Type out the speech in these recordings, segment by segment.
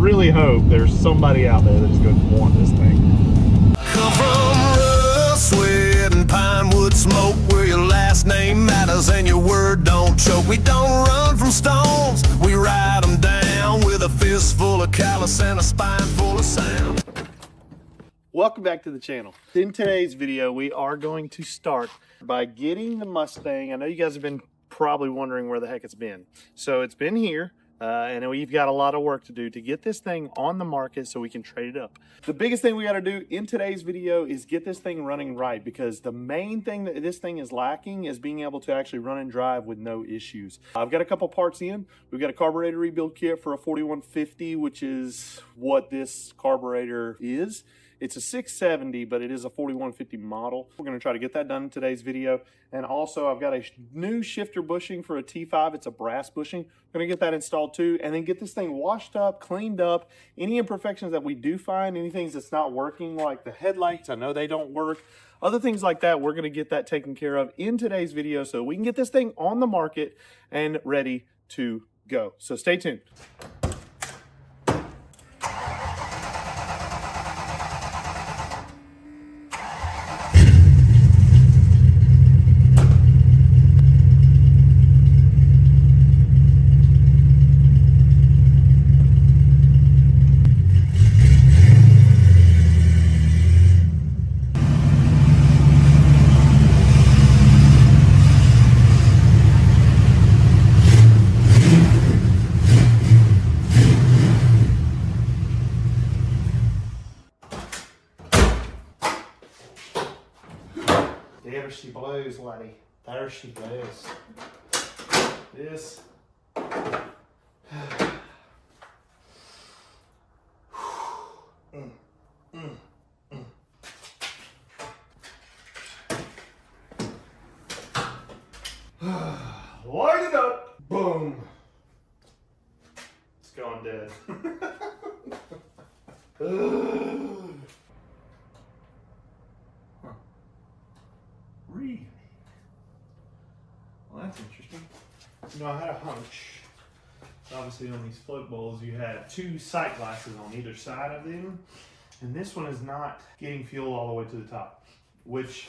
really hope there's somebody out there that's going to want this thing. Come from rough sweat and pine wood smoke, where your last name matters and your word don't choke. We don't run from stones, we ride them down with a fist full of callous and a spine full of sound. Welcome back to the channel. In today's video, we are going to start by getting the Mustang. I know you guys have been probably wondering where the heck it's been. So it's been here. And we've got a lot of work to do to get this thing on the market so we can trade it up. The biggest thing we got to do in today's video is get this thing running right, because the main thing that this thing is lacking is being able to actually run and drive with no issues. I've got a couple parts in. We've got a carburetor rebuild kit for a 4150, which is what this carburetor is. It's a 670, but it is a 4150 model. We're going to try to get that done in today's video. And also, I've got a new shifter bushing for a T5. It's a brass bushing. We're going to get that installed too, and then get this thing washed up, cleaned up. Any imperfections that we do find, anything that's not working, like the headlights, I know they don't work. Other things like that, we're going to get that taken care of in today's video so we can get this thing on the market and ready to go. So stay tuned. There she blows, laddie. There she blows. This. Light it up. Boom. It's gone dead. Really? Well, that's interesting. You know, I had a hunch. Obviously, on these float bowls, you have two sight glasses on either side of them, and this one is not getting fuel all the way to the top, which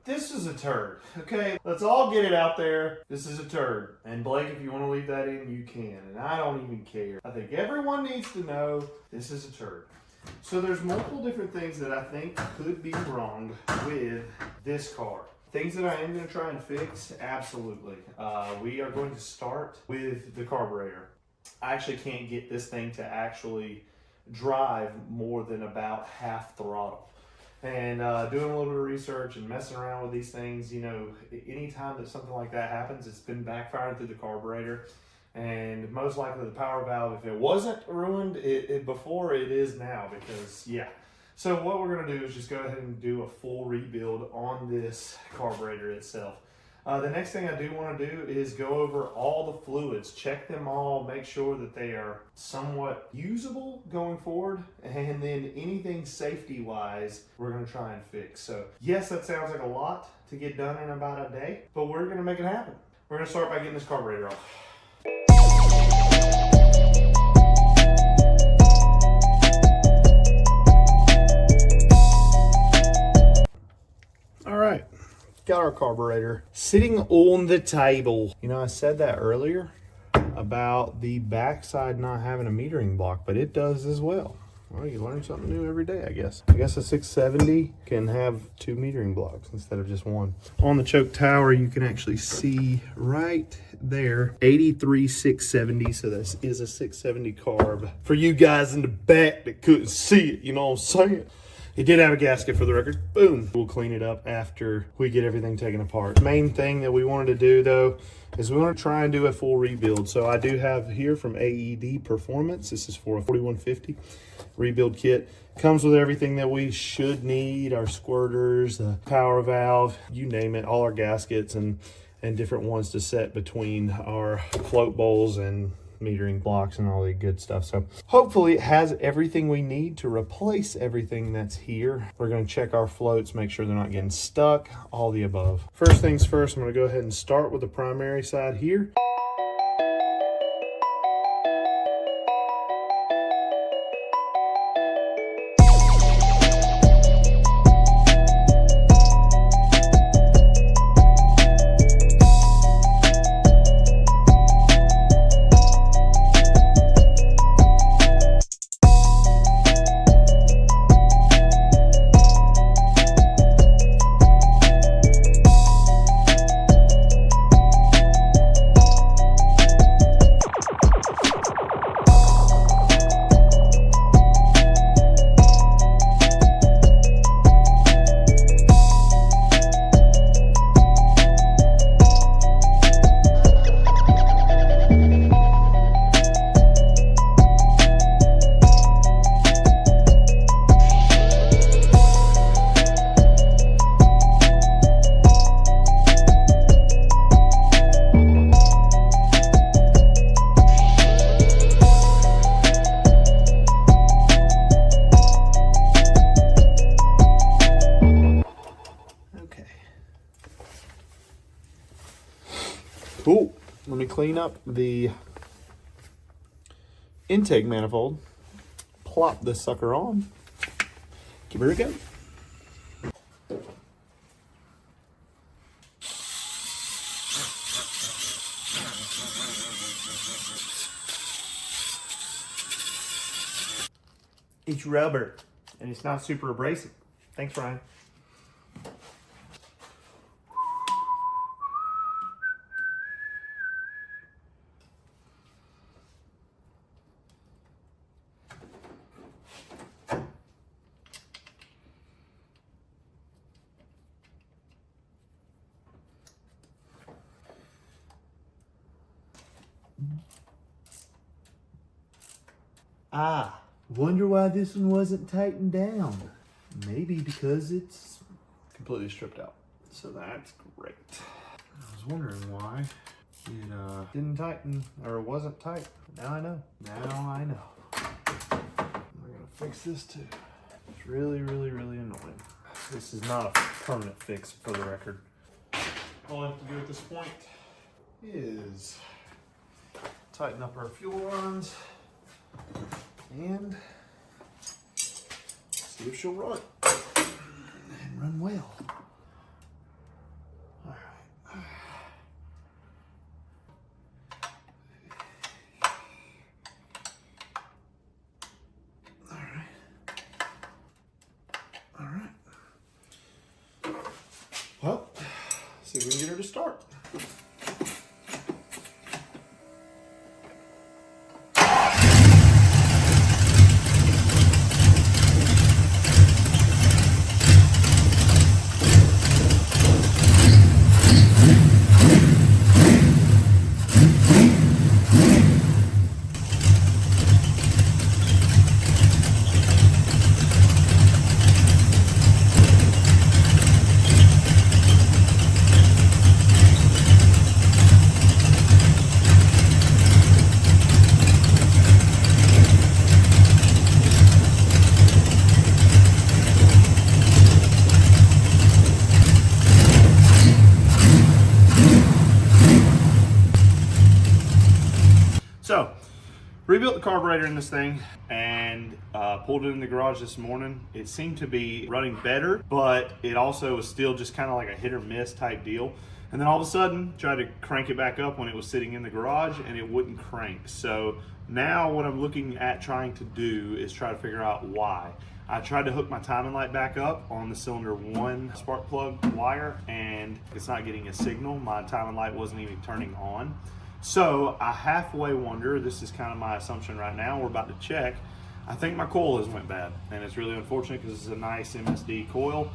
this is a turd. Okay, let's all get it out there. This is a turd. And Blake, if you want to leave that in, you can. And I don't even care. I think everyone needs to know this is a turd. So there's multiple different things that I think could be wrong with this car. Things that I am going to try and fix, absolutely. We are going to start with the carburetor. I actually can't get this thing to actually drive more than about half throttle. And doing a little bit of research and messing around with these things, you know, anytime that something like that happens, it's been backfiring through the carburetor. And most likely the power valve, if it wasn't ruined before, it is now, because, yeah. So what we're going to do is just go ahead and do a full rebuild on this carburetor itself. The next thing I do want to do is go over all the fluids, check them all, make sure that they are somewhat usable going forward, and then anything safety-wise we're going to try and fix. So yes, that sounds like a lot to get done in about a day, but we're going to make it happen. We're going to start by getting this carburetor off. All right. Got our carburetor sitting on the table. You know, I said that earlier about the backside not having a metering block, but it does as well. Well, you learn something new every day, I guess. I guess a 670 can have two metering blocks instead of just one. On the choke tower, you can actually see right there, 83 670. So this is a 670 carb. For you guys in the back that couldn't see it, you know what I'm saying? It did have a gasket, for the record. Boom. We'll clean it up after we get everything taken apart. The main thing that we wanted to do, though, is we want to try and do a full rebuild. So I do have here from AED Performance. This is for a 4150 rebuild kit. Comes with everything that we should need, our squirters, the power valve, you name it, all our gaskets and different ones to set between our float bowls and metering blocks and all the good stuff. So hopefully it has everything we need to replace everything that's here. We're going to check our floats, make sure they're not getting stuck, all the above. First things first, I'm going to go ahead and start with the primary side here. Cool. Let me clean up the intake manifold. Plop this sucker on. Give her a go. It's rubber, and it's not super abrasive. Thanks, Ryan. Ah, wonder why this one wasn't tightened down. Maybe because it's completely stripped out. So that's great. I was wondering why it didn't tighten or wasn't tight. Now I know. Now I know. We're gonna fix this too. It's really, really, really annoying. This is not a permanent fix for the record. All I have to do at this point is tighten up our fuel runs and see if she'll run and run well. All right. All right. All right. Well, see if we can get her to start. So, rebuilt the carburetor in this thing and pulled it in the garage this morning. It seemed to be running better, but it also was still just kind of like a hit or miss type deal. And then all of a sudden, tried to crank it back up when it was sitting in the garage and it wouldn't crank. So now what I'm looking at trying to do is try to figure out why. I tried to hook my timing light back up on the cylinder 1 spark plug wire and it's not getting a signal. My timing light wasn't even turning on. So I halfway wonder, this is kind of my assumption right now, we're about to check. I think my coil has went bad and it's really unfortunate because it's a nice MSD coil,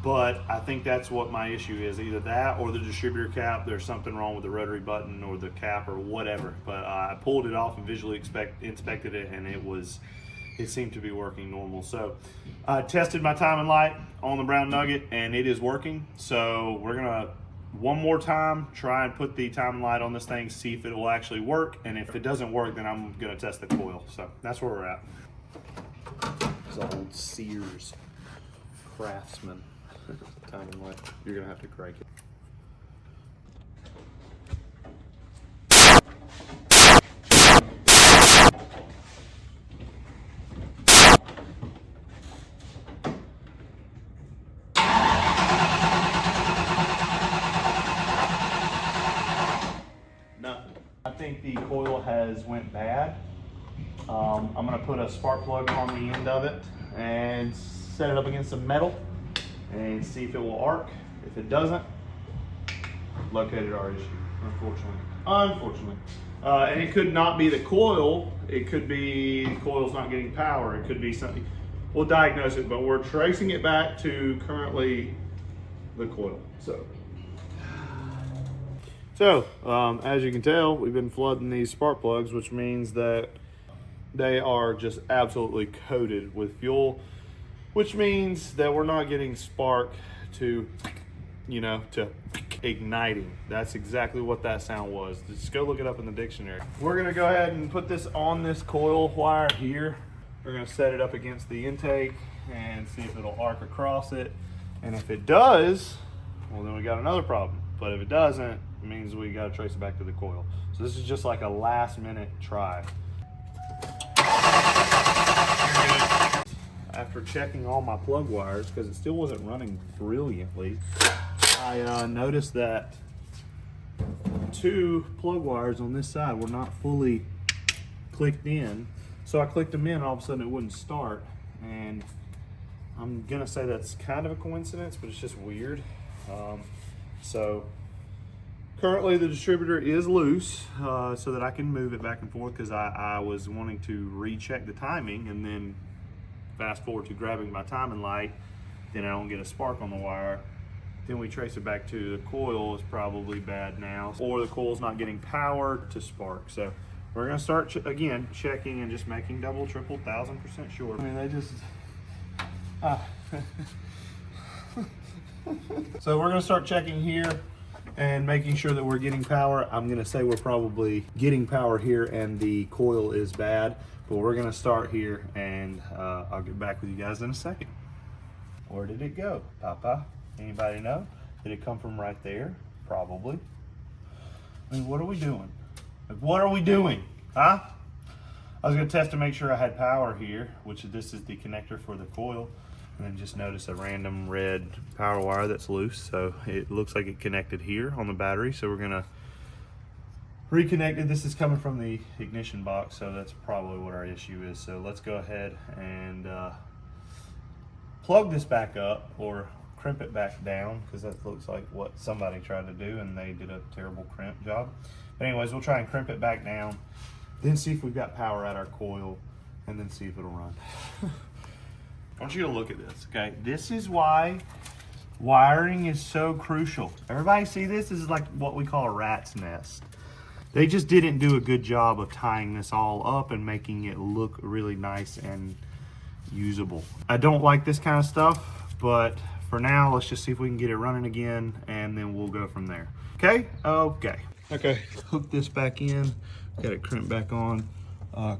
but I think that's what my issue is, either that or the distributor cap. There's something wrong with the rotary button or the cap or whatever, but I pulled it off and visually inspected it and it seemed to be working normal. So I tested my timing light on the Brown Nugget and it is working. So we're gonna one more time, try and put the timing light on this thing, see if it will actually work. And if it doesn't work, then I'm gonna test the coil. So that's where we're at. It's old Sears Craftsman timing light. You're gonna have to crank it. Nothing. I think the coil has went bad. I'm gonna put a spark plug on the end of it and set it up against some metal and see if it will arc. If it doesn't, located our issue, unfortunately. And it could not be the coil. It could be the coil's not getting power. It could be something. We'll diagnose it, but we're tracing it back to currently the coil. So, as you can tell, we've been flooding these spark plugs, which means that they are just absolutely coated with fuel, which means that we're not getting spark to igniting. That's exactly what that sound was. Just go look it up in the dictionary. We're gonna go ahead and put this on this coil wire here. We're gonna set it up against the intake and see if it'll arc across it. And if it does, well, then we got another problem. But if it doesn't, it means we gotta trace it back to the coil. So this is just like a last minute try. After checking all my plug wires, because it still wasn't running brilliantly, I noticed that 2 plug wires on this side were not fully clicked in. So I clicked them in, all of a sudden it wouldn't start. And I'm gonna say that's kind of a coincidence, but it's just weird. So currently the distributor is loose, so that I can move it back and forth, because I was wanting to recheck the timing and then fast forward to grabbing my timing light, then I don't get a spark on the wire. Then we trace it back to the coil is probably bad now, or the coil's not getting power to spark. So we're gonna start again checking and just making double, triple, 1000% sure. I mean, they just So we're gonna start checking here and making sure that we're getting power. I'm gonna say we're probably getting power here and the coil is bad, but we're gonna start here and I'll get back with you guys in a second. Where did it go, Papa? Anybody know? Did it come from right there? Probably. I mean, what are we doing? Like, what are we doing, huh? I was gonna test to make sure I had power here, which this is the connector for the coil, and then just notice a random red power wire that's loose. So it looks like it connected here on the battery. So we're gonna reconnect it. This is coming from the ignition box, so that's probably what our issue is. So let's go ahead and plug this back up, or crimp it back down, because that looks like what somebody tried to do and they did a terrible crimp job. But anyways, we'll try and crimp it back down, then see if we've got power at our coil, and then see if it'll run. I want you to look at this, okay? This is why wiring is so crucial. Everybody see this? This is like what we call a rat's nest. They just didn't do a good job of tying this all up and making it look really nice and usable. I don't like this kind of stuff, but for now, let's just see if we can get it running again, and then we'll go from there. Okay? Okay, hook this back in. Got it crimped back on.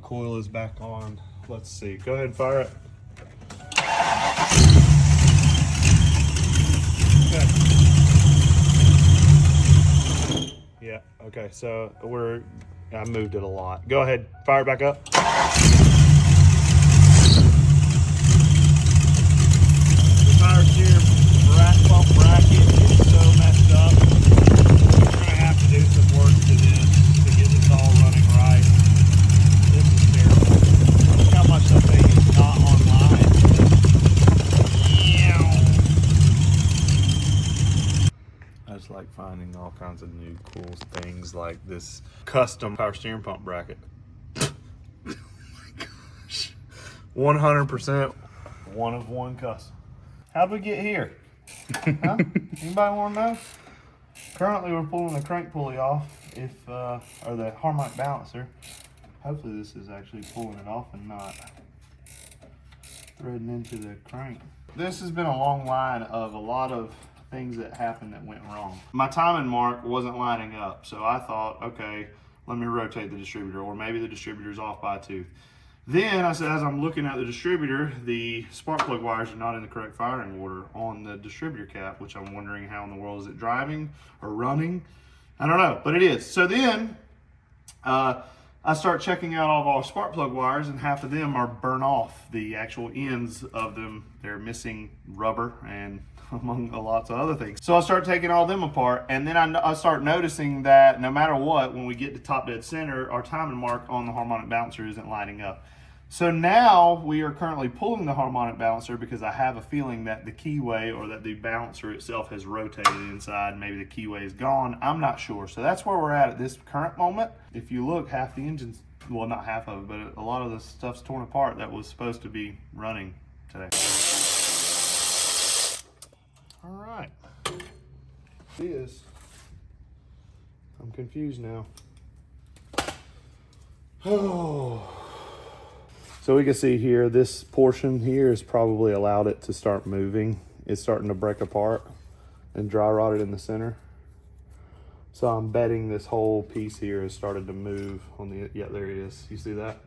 Coil is back on. Let's see. Go ahead and fire it. Okay. Yeah, okay, so I moved it a lot. Go ahead, fire it back up. Power steer pump bracket is so messed up. We're gonna have to do some work to this to get this all running right. This is terrible. Look how much that thing is not online. I just like finding all kinds of new cool things like this custom power steering pump bracket. Oh my gosh. 100% one of one custom. How'd we get here? Huh? Anybody want to know? Currently, we're pulling the crank pulley off, or the harmonic balancer. Hopefully, this is actually pulling it off and not threading into the crank. This has been a long line of a lot of things that happened that went wrong. My timing mark wasn't lining up, so I thought, okay, let me rotate the distributor, or maybe the distributor's off by a tooth. Then I said, as I'm looking at the distributor, the spark plug wires are not in the correct firing order on the distributor cap, which I'm wondering how in the world is it driving or running? I don't know, but it is. So then I start checking out all of our spark plug wires, and half of them are burnt off. The actual ends of them, they're missing rubber and among lots of other things. So I start taking all them apart, and then I start noticing that no matter what, when we get to top dead center, our timing mark on the harmonic balancer isn't lining up. So now we are currently pulling the harmonic balancer because I have a feeling that the keyway, or that the balancer itself has rotated inside. Maybe the keyway is gone. I'm not sure. So that's where we're at this current moment. If you look, half the engine's, well, not half of it, but a lot of the stuff's torn apart that was supposed to be running today. All right. I'm confused now. Oh. So we can see here, this portion here has probably allowed it to start moving. It's starting to break apart and dry rotted in the center. So I'm betting this whole piece here has started to move on the, yeah, there it is. You see that?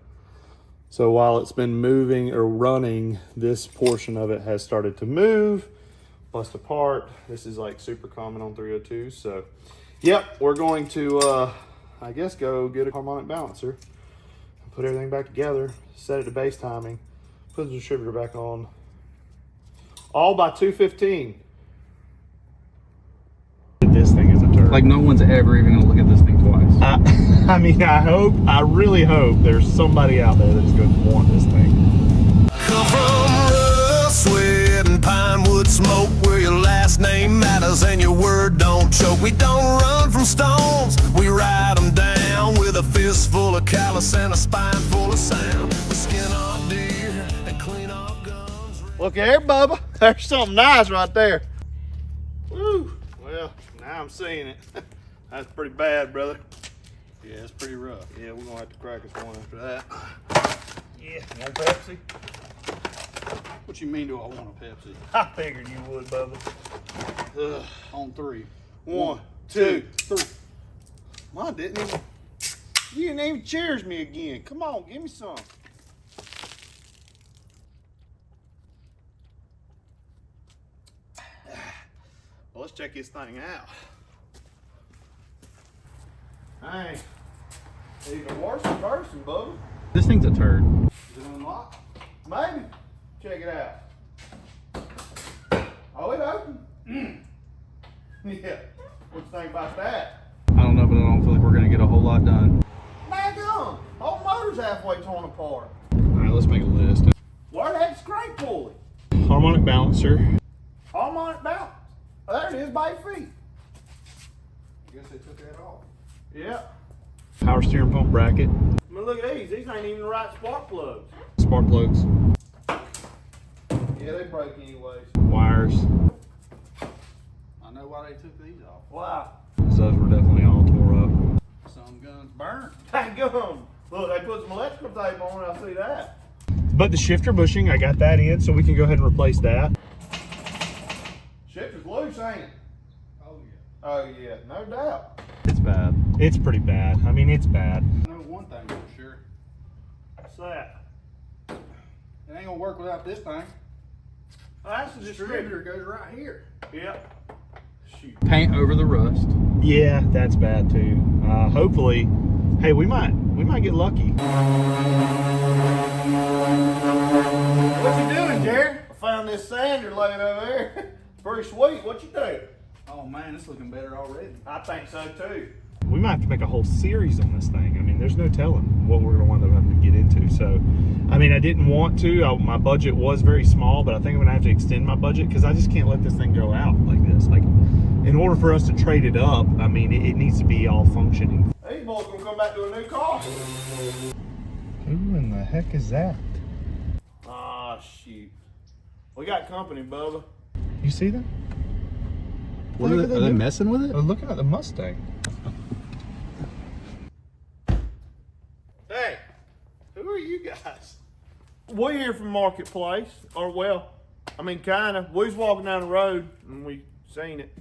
So while it's been moving or running, this portion of it has started to move, bust apart. This is like super common on 302. So yep, we're going to, I guess, go get a harmonic balancer, put everything back together, set it to base timing, put the distributor back on, all by 2:15. This thing is a turd. Like, no one's ever even gonna look at this thing twice. I mean, I really hope there's somebody out there that's going to want this thing. Come from rough sweat and pine wood smoke, where your last name matters and your word don't choke. We don't run from stones, we ride them down with a fist full of callus and a spine full of sound. We skin our deer and clean our guns. Look here, Bubba. There's something nice right there. Woo. Well, now I'm seeing it. That's pretty bad, brother. Yeah, it's pretty rough. Yeah, we're gonna have to crack us one after that. Yeah, you want Pepsi? What you mean, do I want a Pepsi? I figured you would, Bubba. Ugh, on three. 1, 2, 3. Well, you didn't even cheers me again. Come on, give me some. Well, let's check this thing out. Hey, even worse in person, Bubba. This thing's a turd. Is it unlocked? Maybe. Check it out. Oh, it opened. Yeah. What you think about that? I don't know, but I don't feel like we're gonna get a whole lot done. Back on. Whole motor's halfway torn apart. All right, let's make a list. Where that scrape pulley? Harmonic balancer. Harmonic balance. Oh, there it is by your feet. I guess they took that off. Yeah. Power steering pump bracket. I mean, look at these. These ain't even the right spark plugs. Spark plugs. Yeah, they break anyways. Wires. I know why they took these off. Wow. So those were definitely all tore up. Some guns burnt. Thank gum. Look, they put some electrical tape on it. I see that. But the shifter bushing, I got that in, so we can go ahead and replace that. Shifter's loose, ain't it? Oh yeah. Oh yeah, no doubt. It's bad. It's pretty bad. I mean, it's bad. I know one thing for sure. What's that? It ain't gonna work without this thing. Oh, that's the Distributor distributor. goes right here. Yep. Shoot. Paint over the rust. Yeah, that's bad too. Hopefully, hey, we might get lucky. What you doing, Jerry? I found this sander laying over there. Pretty sweet. What you do? Oh man, it's looking better already. I think so too. We might have to make a whole series on this thing. I mean, there's no telling what we're going to wind up having to get into. So, I mean, I didn't want to. My budget was very small, but I think I'm going to have to extend my budget because I just can't let this thing go out like this. Like, in order for us to trade it up, I mean, it needs to be all functioning. These boys gonna come back to a new car. Who in the heck is that? Ah, shoot. We got company, Bubba. You see that? What are they messing with it? They're looking at the Mustang. Hey, who are you guys? We're here from Marketplace, or well, I mean, kinda. We was walking down the road and we seen it.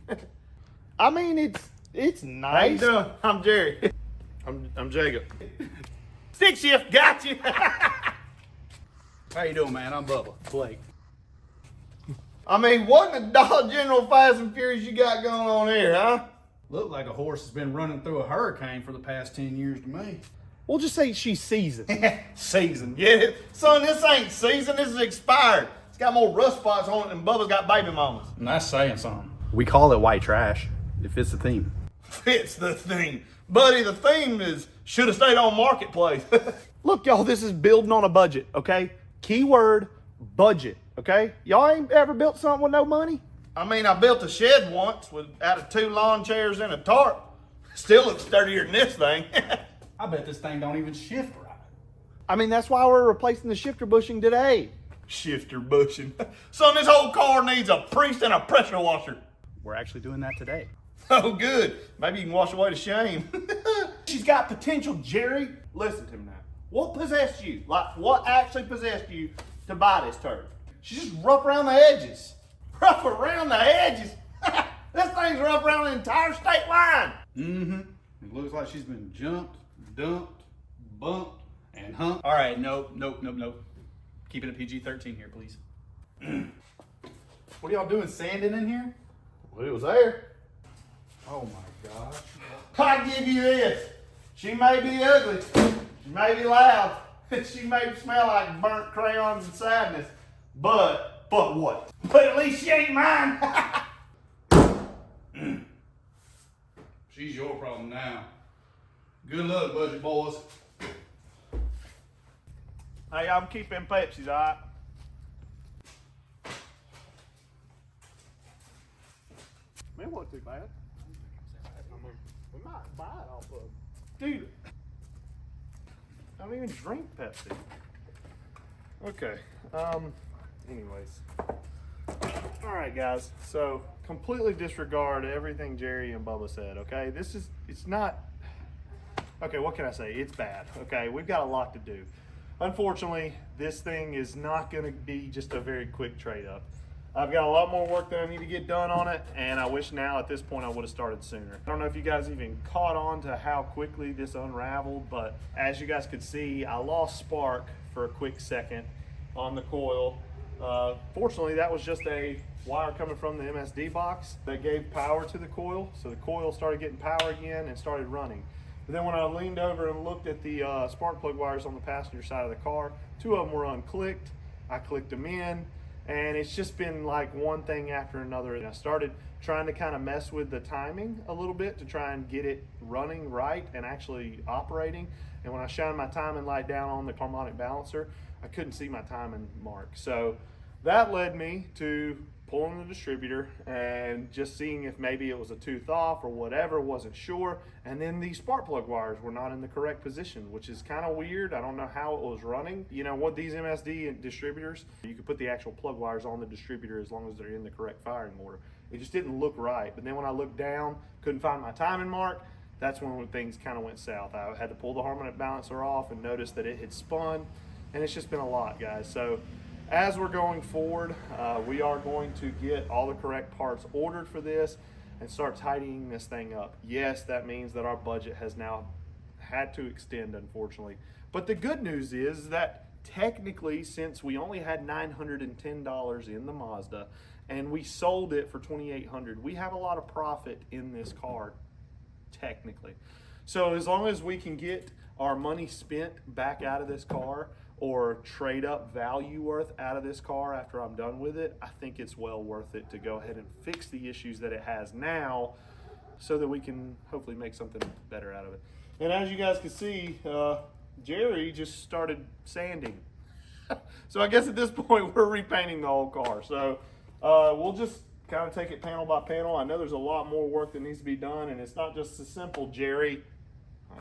I mean, it's How you nice. doing? I'm Jerry. I'm Jacob. Stick shift, got you. How you doing, man? I'm Bubba. Blake. I mean, what in the Dollar General Fast and Furious you got going on here, huh? Look like a horse has been running through a hurricane for the past 10 years to me. We'll just say she's seasoned. Seasoned, yeah. Son, this ain't seasoned, this is expired. It's got more rust spots on it than Bubba's got baby mamas. And that's saying something. We call it white trash. It fits the theme. Fits the theme. Buddy, the theme is should have stayed on Marketplace. Look, y'all, this is building on a budget, okay? Keyword, budget, okay? Y'all ain't ever built something with no money? I mean, I built a shed once out of 2 lawn chairs and a tarp. Still looks sturdier than this thing. I bet this thing don't even shift right. I mean, that's why we're replacing the shifter bushing today. Shifter bushing. Son, this whole car needs a priest and a pressure washer. We're actually doing that today. Oh, good. Maybe you can wash away the shame. She's got potential, Jerry. Listen to me now. What possessed you? Like, what actually possessed you to buy this turd? She's just rough around the edges. Rough around the edges? This thing's rough around the entire state line. Mm-hmm. It looks like she's been jumped, dumped, bumped, and humped. All right, nope. Keep it a PG-13 here, please. What are y'all doing, sanding in here? Well, it was there. Oh my gosh. I give you this. She may be ugly. She may be loud. She may smell like burnt crayons and sadness. But what? But at least she ain't mine. She's your problem now. Good luck, budget boys. Hey, I'm keeping Pepsis, all right? Man, it wasn't too bad. We might buy it off of. Dude, I don't even drink Pepsi. Okay. Anyways. All right, guys. So completely disregard everything Jerry and Bubba said. Okay, it's not. Okay, what can I say? It's bad. Okay, we've got a lot to do. Unfortunately, this thing is not going to be just a very quick trade up. I've got a lot more work that I need to get done on it, and I wish now at this point I would have started sooner. I don't know if you guys even caught on to how quickly this unraveled, but as you guys could see, I lost spark for a quick second on the coil. Fortunately, that was just a wire coming from the MSD box that gave power to the coil, so the coil started getting power again and started running. But then when I leaned over and looked at the spark plug wires on the passenger side of the car, 2 of them were unclicked. I clicked them in, and it's just been like one thing after another. And I started trying to kind of mess with the timing a little bit to try and get it running right and actually operating. And when I shined my timing light down on the harmonic balancer, I couldn't see my timing mark. So that led me to pulling the distributor and just seeing if maybe it was a tooth off or whatever, wasn't sure. And then the spark plug wires were not in the correct position, which is kind of weird. I don't know how it was running. You know what, these MSD distributors, you could put the actual plug wires on the distributor as long as they're in the correct firing order. It just didn't look right. But then when I looked down, couldn't find my timing mark, that's when things kind of went south. I had to pull the harmonic balancer off and notice that it had spun, and it's just been a lot, guys. So as we're going forward, we are going to get all the correct parts ordered for this and start tidying this thing up. Yes, that means that our budget has now had to extend, unfortunately. But the good news is that technically, since we only had $910 in the Mazda and we sold it for $2,800, we have a lot of profit in this car, technically. So as long as we can get our money spent back out of this car, or trade up value worth out of this car after I'm done with it, I think it's well worth it to go ahead and fix the issues that it has now so that we can hopefully make something better out of it. And as you guys can see, Jerry just started sanding. So I guess at this point we're repainting the whole car. So we'll just kind of take it panel by panel. I know there's a lot more work that needs to be done, and it's not just as simple, Jerry.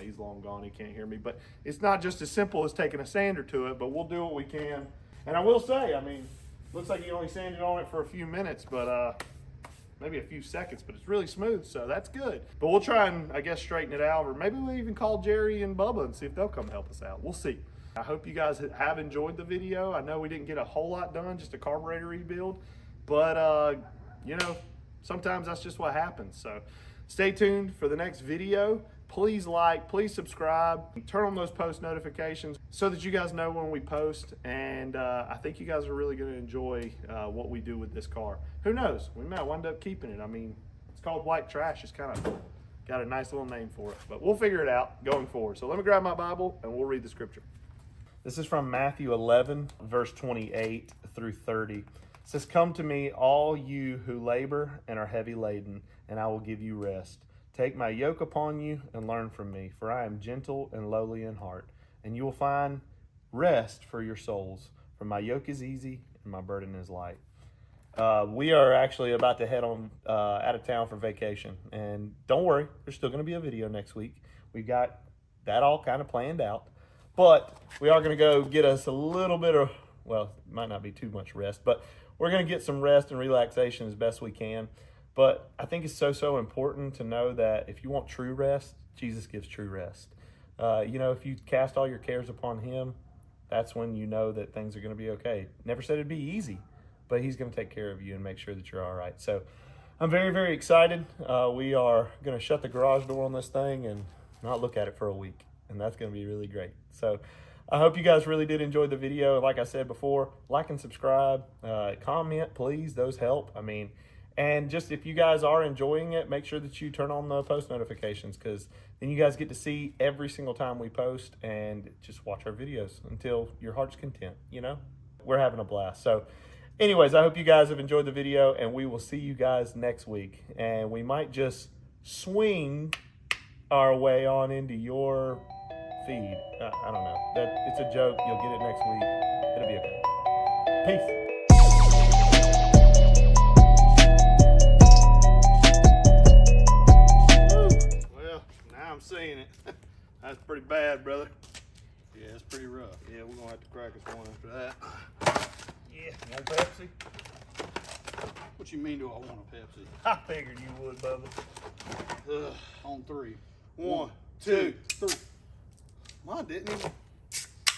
He's long gone, he can't hear me, but it's not just as simple as taking a sander to it, but we'll do what we can. And I will say, I mean, looks like you only sanded on it for a few minutes, but maybe a few seconds, but it's really smooth, so that's good. But we'll try and, I guess, straighten it out, or maybe we'll even call Jerry and Bubba and see if they'll come help us out. We'll see. I hope you guys have enjoyed the video. I know we didn't get a whole lot done, just a carburetor rebuild, but you know, sometimes that's just what happens. So stay tuned for the next video. Please like, please subscribe, turn on those post notifications so that you guys know when we post. And I think you guys are really going to enjoy what we do with this car. Who knows? We might wind up keeping it. I mean, it's called white trash. It's kind of got a nice little name for it, but we'll figure it out going forward. So let me grab my Bible and we'll read the scripture. This is from Matthew 11, verse 28 through 30. It says, "Come to me, all you who labor and are heavy laden, and I will give you rest. Take my yoke upon you and learn from me, for I am gentle and lowly in heart, and you will find rest for your souls. For my yoke is easy and my burden is light." We are actually about to head on out of town for vacation, and don't worry, there's still going to be a video next week. We've got that all kind of planned out, but we are going to go get us a little bit of, well, it might not be too much rest, but we're going to get some rest and relaxation as best we can. But I think it's so important to know that if you want true rest, Jesus gives true rest. You know, if you cast all your cares upon him, that's when you know that things are going to be okay. Never said it'd be easy, but he's going to take care of you and make sure that you're all right. So I'm very excited. We are going to shut the garage door on this thing and not look at it for a week. And that's going to be really great. So I hope you guys really did enjoy the video. Like I said before, like and subscribe, comment, please. Those help. I mean, and just if you guys are enjoying it, make sure that you turn on the post notifications, because then you guys get to see every single time we post, and just watch our videos until your heart's content. You know, we're having a blast. So anyways, I hope you guys have enjoyed the video, and we will see you guys next week. And we might just swing our way on into your feed. I don't know. It's a joke. You'll get it next week. It'll be okay. Peace. Well, now I'm seeing it. That's pretty bad, brother. Yeah, it's pretty rough. Yeah, we're gonna have to crack us one after that. Yeah, you want Pepsi? What you mean do I want a Pepsi? I figured you would, Bubba. Ugh. On three. 1, 2, 3. Mine didn't even.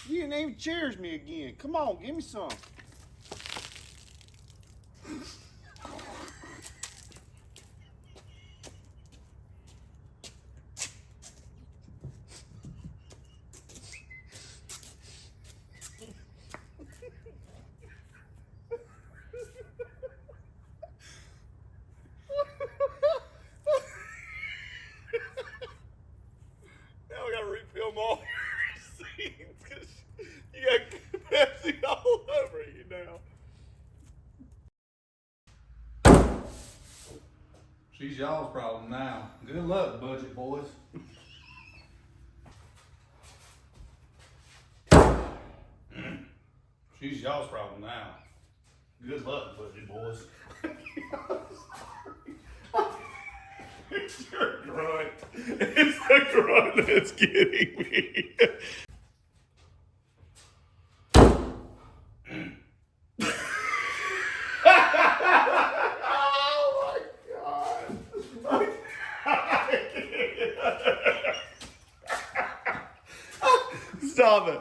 You didn't even cheers me again. Come on, give me some. Now we gotta refill all your receipts because you got Pepsi all over you now. She's y'all's problem now. Good luck, budget boys. She's y'all's problem now. Good luck, budget boys. It's your grunt. It's the grunt that's getting me. Oh my God. Stop it.